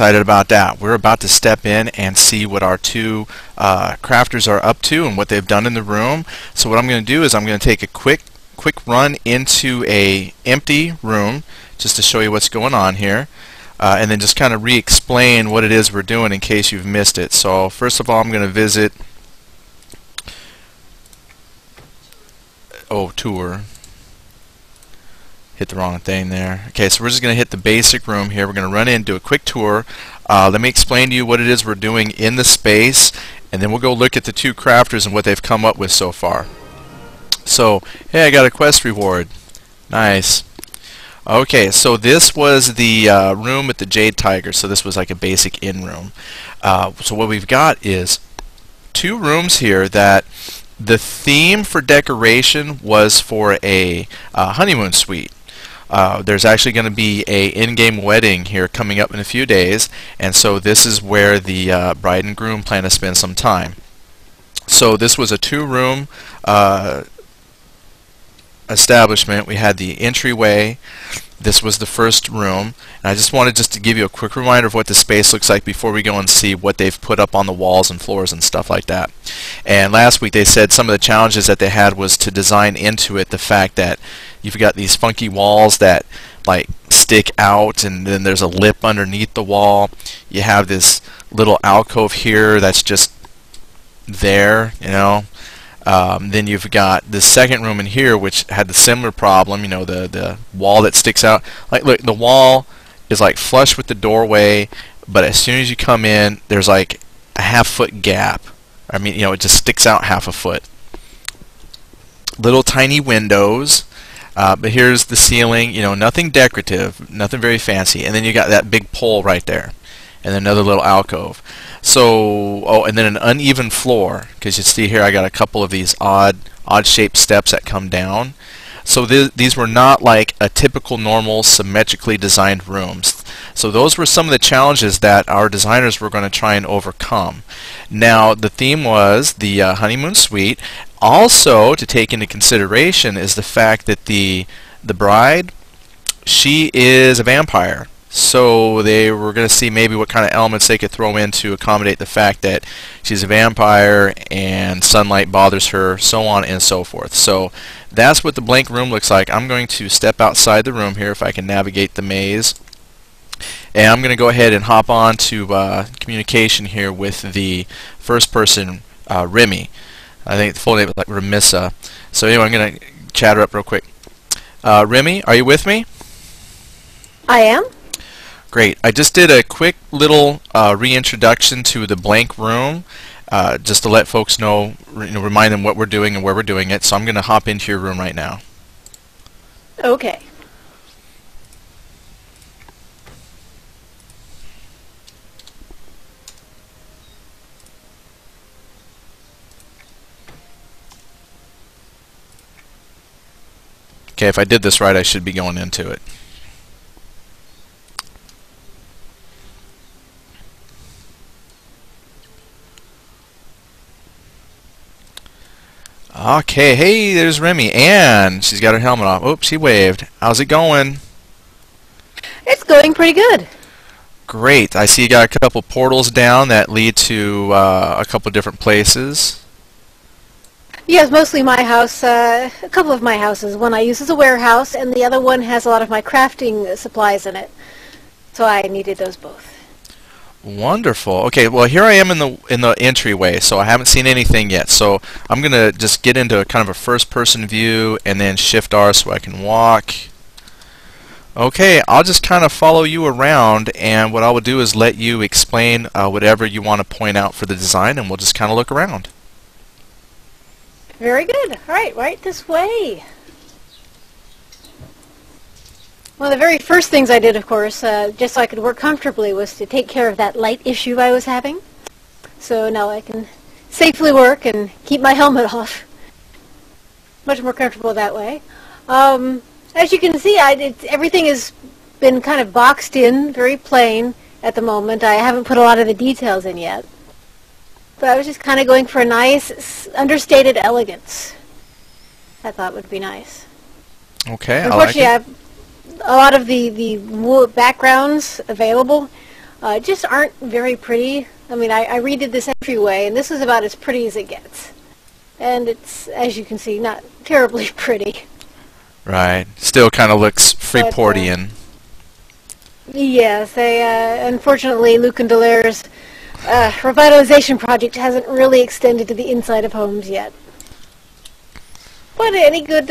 excited about that. We're about to step in and see what our two crafters are up to and what they've done in the room. So what I'm going to do is I'm going to take a quick run into a empty room just to show you what's going on here, and then just kind of re-explain what it is we're doing in case you've missed it. So first of all, I'm going to visit tour. Hit the wrong thing there. Okay, so we're just going to hit the basic room here. We're going to run in, do a quick tour. Let me explain to you what it is we're doing in the space, and then we'll go look at the two crafters and what they've come up with so far. So, hey, I got a quest reward. Nice. Okay, so this was the room with the Jade Tiger. So this was like a basic inn room. So what we've got is two rooms here that the theme for decoration was for a honeymoon suite. There's actually going to be a in-game wedding here coming up in a few days, and so this is where the bride and groom plan to spend some time. So this was a two-room establishment. We had the entryway. This was the first room, and I just wanted to give you a quick reminder of what the space looks like before we go and see what they've put up on the walls and floors and stuff like that. And last week they said some of the challenges that they had was to design into it the fact that you've got these funky walls that like stick out, and then there's a lip underneath the wall. You have this little alcove here that's just there, you know. Then you've got the second room in here, which had the similar problem. You know, the wall that sticks out. Like, look, the wall is like flush with the doorway, but as soon as you come in, there's like a half-foot gap. I mean, you know, it just sticks out half a foot. Little tiny windows, but here's the ceiling. You know, nothing decorative, nothing very fancy. And then you got that big pole right there, and then another little alcove. So, oh, and then an uneven floor, because you see here I got a couple of these odd-shaped steps that come down. So these were not like a typical normal symmetrically designed rooms. So those were some of the challenges that our designers were going to try and overcome. Now the theme was the honeymoon suite. Also to take into consideration is the fact that the bride, she is a vampire. So they were going to see maybe what kind of elements they could throw in to accommodate the fact that she's a vampire and sunlight bothers her, so on and so forth. So that's what the blank room looks like. I'm going to step outside the room here if I can navigate the maze. And I'm going to go ahead and hop on to communication here with the first person, Remy. I think the full name is like Remissa. So anyway, I'm going to chat her up real quick. Remy, are you with me? I am. Great. I just did a quick little reintroduction to the blank room, just to let folks know, remind them what we're doing and where we're doing it. So I'm going to hop into your room right now. Okay. Okay, if I did this right, I should be going into it. Okay, hey, there's Remy, and she's got her helmet off. Oops, she waved. How's it going? It's going pretty good. Great. I see you got a couple portals down that lead to a couple different places. Yes, mostly my house, a couple of my houses. One I use as a warehouse, and the other one has a lot of my crafting supplies in it. So I needed those both. Wonderful. Okay, well here I am in the entryway, so I haven't seen anything yet. So I'm gonna just get into kind of a first-person view and then Shift R so I can walk. Okay, I'll just kind of follow you around, and what I will do is let you explain whatever you want to point out for the design, and we'll just kind of look around. Very good. All right, right this way. One of the very first things I did, of course, just so I could work comfortably, was to take care of that light issue I was having. So now I can safely work and keep my helmet off. Much more comfortable that way. As you can see, everything has been kind of boxed in, very plain at the moment. I haven't put a lot of the details in yet. But I was just kind of going for a nice, understated elegance. I thought would be nice. Okay, unfortunately, I like it. A lot of the backgrounds available just aren't very pretty. I mean, I redid this entryway, and this is about as pretty as it gets. And it's, as you can see, not terribly pretty. Right. Still kind of looks Freeportian. Yes, unfortunately, Luke and Delair's revitalization project hasn't really extended to the inside of homes yet. But any good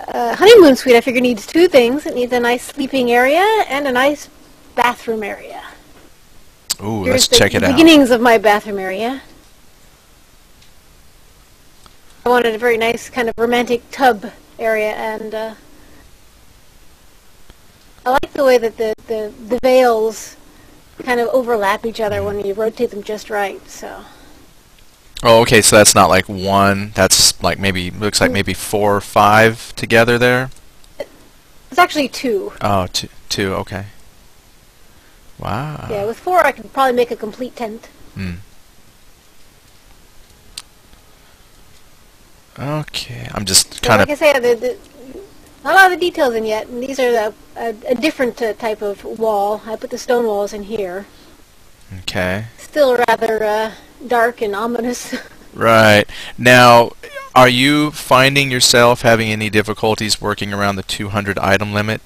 honeymoon suite, I figure, needs two things. It needs a nice sleeping area and a nice bathroom area. Ooh, let's check it out. Beginnings of my bathroom area. I wanted a very nice kind of romantic tub area, and I like the way that the veils kind of overlap each other when you rotate them just right. So. Oh, okay. So that's not like one. That's like maybe looks like maybe 4 or 5 together there. It's actually 2. Oh, two. Okay. Wow. Yeah, with 4 I could probably make a complete tent. Hmm. Okay, I'm just kind of... Like I say, not a lot of the details in yet, and these are a different type of wall. I put the stone walls in here. Okay. Still rather dark and ominous. Right. Now, are you finding yourself having any difficulties working around the 200 item limit?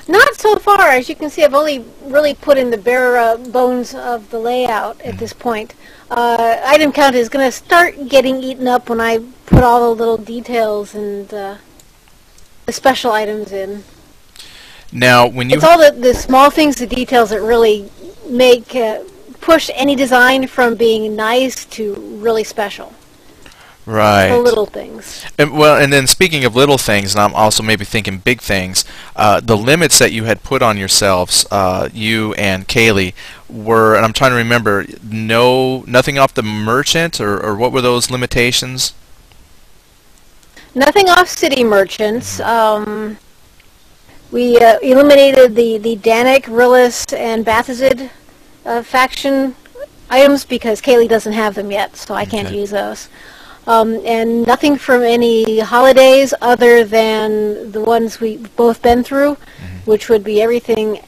Not so far. As you can see, I've only really put in the bare bones of the layout at this point. Item count is going to start getting eaten up when I put all the little details and the special items in. Now, when you... It's all the small things, the details that really make push any design from being nice to really special. Right. The little things. And then speaking of little things, and I'm also maybe thinking big things, the limits that you had put on yourselves, you and Kaylee, were, and I'm trying to remember, nothing off the merchant, or what were those limitations? Nothing off city merchants. We eliminated the Danik, Rillis, and Bathazid faction items because Kaylee doesn't have them yet, so I can't use those. And nothing from any holidays other than the ones we've both been through, which would be everything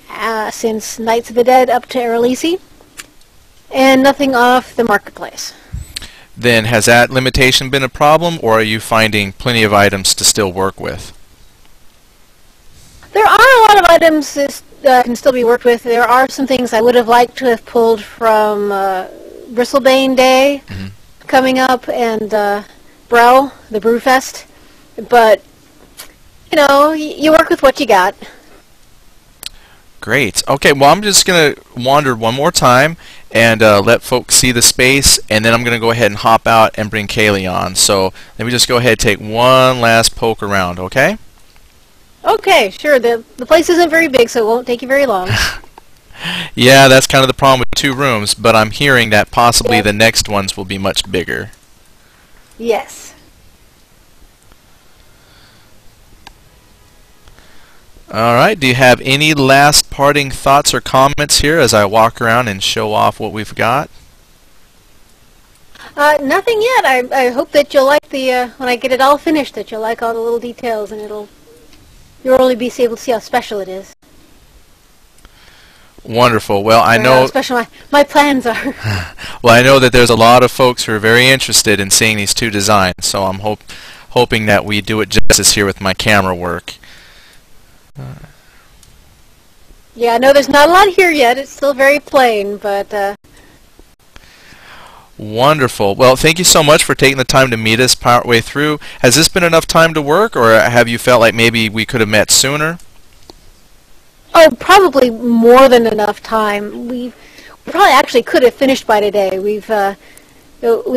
since Knights of the Dead up to Erelisi, and nothing off the marketplace. Then has that limitation been a problem, or are you finding plenty of items to still work with? There are a lot of items that can still be worked with. There are some things I would have liked to have pulled from Bristlebane Day coming up, and Brow, the Brewfest, but you know, you work with what you got. Great. Okay, well, I'm just going to wander one more time and let folks see the space, and then I'm going to go ahead and hop out and bring Kaylee on. So let me just go ahead and take one last poke around, okay? Okay, sure. The place isn't very big, so it won't take you very long. Yeah, that's kind of the problem with 2 rooms, but I'm hearing that possibly the next ones will be much bigger. Yes. All right, do you have any last parting thoughts or comments here as I walk around and show off what we've got? Nothing yet. I hope that you'll like when I get it all finished, that you'll like all the little details, and you'll really be able to see how special it is. Wonderful. Well, I know... How special my plans are. Well, I know that there's a lot of folks who are very interested in seeing these 2 designs, so I'm hoping that we do it justice here with my camera work. Yeah, I know there's not a lot here yet. It's still very plain, but... Wonderful. Well, thank you so much for taking the time to meet us partway through. Has this been enough time to work, or have you felt like maybe we could have met sooner? Oh, probably more than enough time. We probably actually could have finished by today. We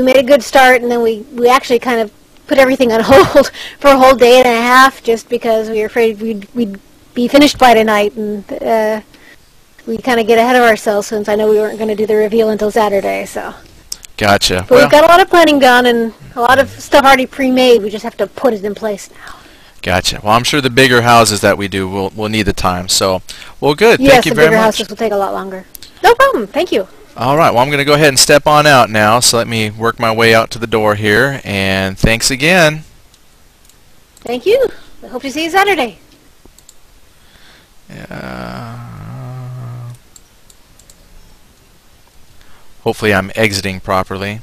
made a good start, and then we actually kind of put everything on hold for a whole day and a half just because we were afraid we'd be finished by tonight, and we kind of get ahead of ourselves since I know we weren't going to do the reveal until Saturday. So. Gotcha. But we've got a lot of planning done and a lot of stuff already pre-made. We just have to put it in place now. Gotcha. Well, I'm sure the bigger houses that we do will need the time. So, well, good. Yes, Thank you very much. Yes, the bigger houses will take a lot longer. No problem. Thank you. All right. Well, I'm going to go ahead and step on out now. So let me work my way out to the door here. And thanks again. Thank you. I hope to see you Saturday. Yeah. Hopefully I'm exiting properly.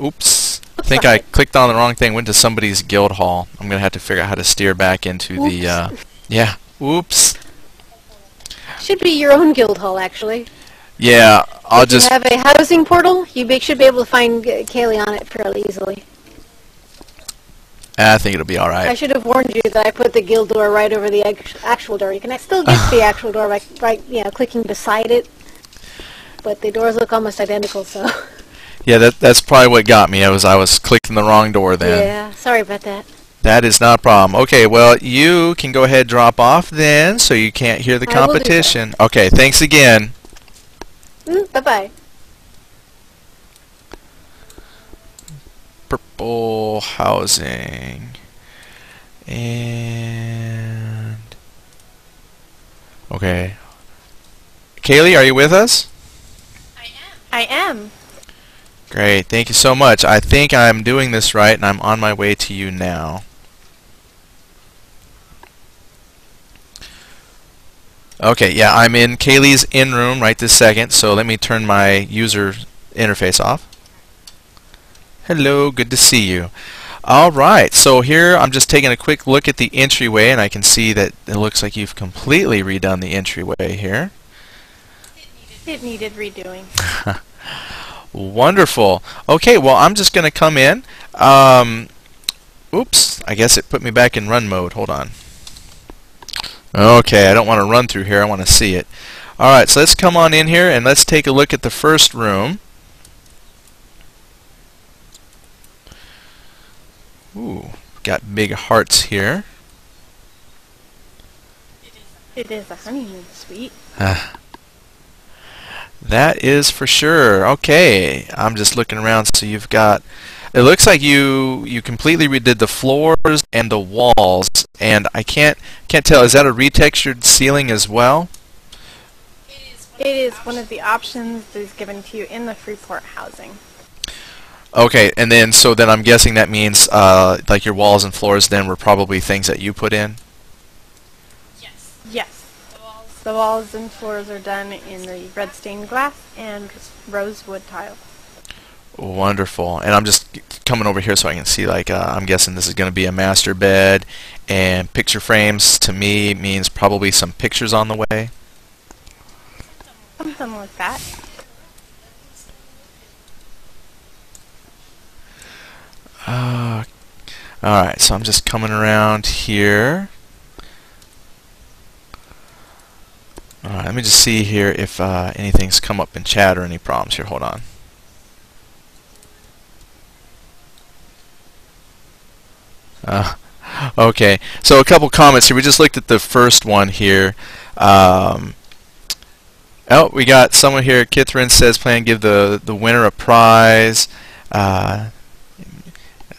Oops. I Looks think like I clicked on the wrong thing, went to somebody's guild hall. I'm going to have to figure out how to steer back into Oops. the, yeah, oops. Should be your own guild hall, actually. Yeah, I'll If you just, have a housing portal, should be able to find Kaylee on it fairly easily. I think it'll be I alright. should have warned you that I put the guild door right over the actual door. You can still get to the actual door by clicking beside it, but the doors look almost identical, so... Yeah, that's probably what got me. I was clicking the wrong door then. Yeah, sorry about that. That is not a problem. Okay, well, you can go ahead and drop off then, so you can't hear the I will do so. competition. Okay, thanks again. Bye-bye. Purple housing. And... okay. Kaylee, are you with us? I am. Great, thank you so much. I think I'm doing this right, and I'm on my way to you now. Okay, yeah, I'm in Kaylee's in room right this second, so let me turn my user interface off. Hello, good to see you. Alright, so here I'm just taking a quick look at the entryway, and I can see that it looks like you've completely redone the entryway here. It needed redoing. Wonderful. Okay, well, I'm just going to come in. Oops, I guess it put me back in run mode. Hold on. Okay, I don't want to run through here. I want to see it. Alright, so let's come on in here and let's take a look at the first room. Ooh, got big hearts here. It is a honeymoon suite. That is for sure. Okay, I'm just looking around. So you've got, it looks like you completely redid the floors and the walls, and I can't tell. Is that a retextured ceiling as well? It is one of the options that is given to you in the Freeport housing. Okay, and then so then I'm guessing that means like your walls and floors then were probably things that you put in. Yes. The walls and floors are done in the red stained glass and rosewood tile. Wonderful. And I'm just coming over here so I can see, like, I'm guessing this is going to be a master bed, and picture frames to me means probably some pictures on the way. Something like that. Alright, so I'm just coming around here. Alright, let me just see here if anything's come up in chat or any problems here. Hold on. Okay, so a couple comments here. We just looked at the first one here. Oh, we got someone here. Kithrin says, plan to give the winner a prize. I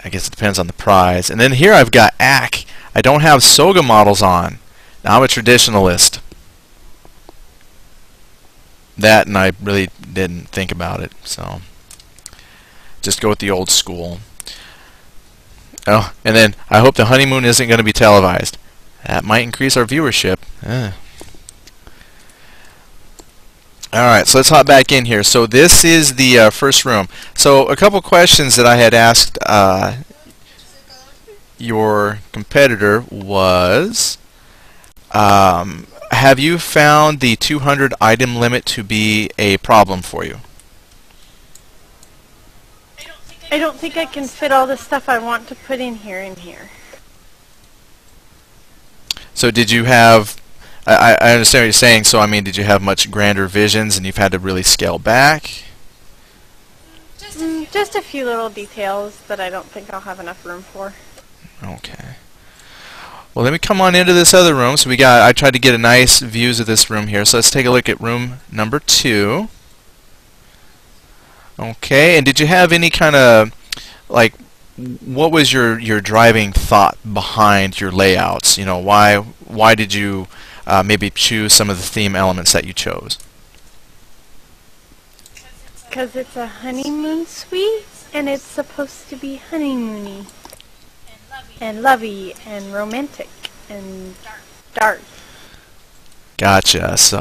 guess it depends on the prize. And then here I've got ACK. I don't have Soga models on. Now I'm a traditionalist. That, and I really didn't think about it, so just go with the old school. Oh, and then I hope the honeymoon isn't going to be televised. That might increase our viewership. Alright, so let's hop back in here. So this is the first room. So a couple questions that I had asked your competitor was, have you found the 200 item limit to be a problem for you? I don't think I can fit all the stuff I want to put in here. So did you have, I understand what you're saying, so I mean, did you have much grander visions and you've had to really scale back? Just a few little details that I don't think I'll have enough room for. Okay. Well, let me come on into this other room. So I tried to get a nice views of this room here. So let's take a look at room number 2. Okay, and did you have any kind of, like, what was your driving thought behind your layouts? You know, why did you maybe choose some of the theme elements that you chose? Because it's a honeymoon suite, and it's supposed to be honeymoony, and lovey, and romantic, and dark. Gotcha. So